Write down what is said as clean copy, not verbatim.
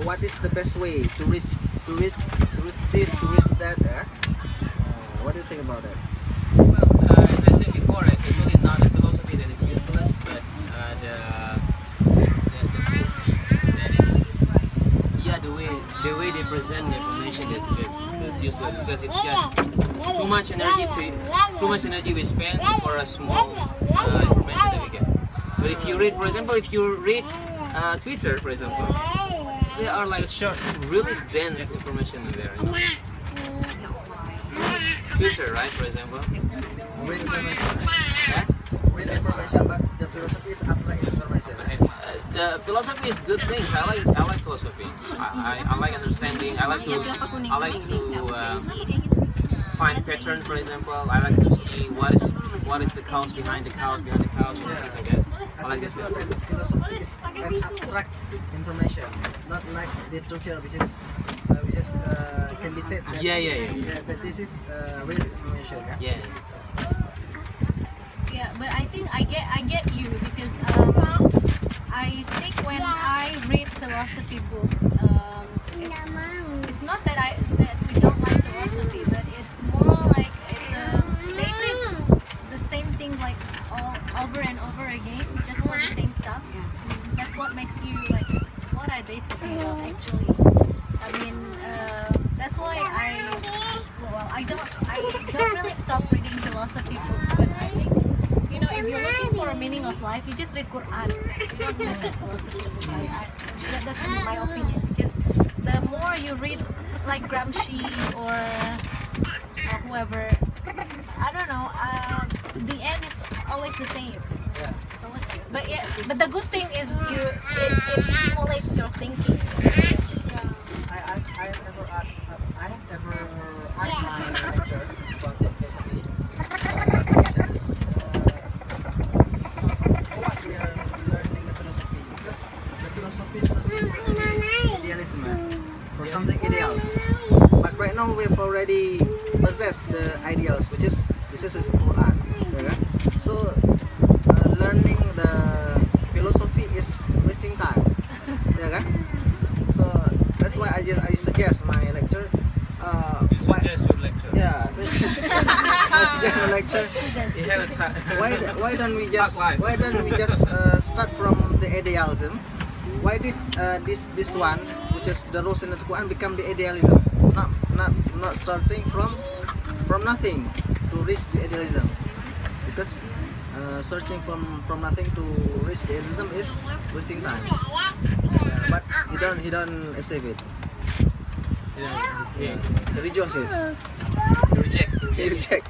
what is the best way to reach this, to reach that? What do you think about that? Well, as I said before, it's really not a philosophy that is useless, but the way they present the information is useless, because it's just too much energy we spend for a small information that we get. But if you read, for example, Twitter, for example, there are like short, really dense information in there. You know? Twitter, right? For example. Real information. Yeah? Real information, but the philosophy is abstract information. The philosophy is good things. I like philosophy. I like understanding. I like to find pattern. For example, I like to see what is the cause behind the cause, or things like that. I like this. Philosophy is an abstract information, not like literature, which can be said. That, that this is real information. Yeah. Yeah, but I think I get you, because I think when I read philosophy books, it's not that we don't like philosophy, but it's more like they say the same things like all over and over again, just for the same stuff. That's what makes you like, what are they talking about actually? I mean, that's why I don't really stop reading philosophy books, but I think, you know, if you're looking for a meaning of life, you just read Quran. You don't need that philosophy books. That's my opinion, because the more you read like Gramsci or whoever, I don't know, the end is always the same. Yeah. It's always the same. But yeah, but the good thing is it stimulates your thinking. I have ever asked my lecturer about the philosophy. The question is, what we are learning the philosophy, because the philosophy is just idealism, or something ideals. But right now we've already possessed the ideals, which is Quran. Okay? So learning the philosophy is wasting time. Okay? So that's why I suggest my lecture. Suggest your lecture. Yeah, I suggest my lecture. You have a time. Why don't we just start from the idealism? Why did this one, which is the rules in the Quran, become the idealism? Not starting from nothing to reach the idealism, because searching from nothing to reach the idealism is wasting time. But he don't accept it. Yeah. He rejects it. You reject. He reject.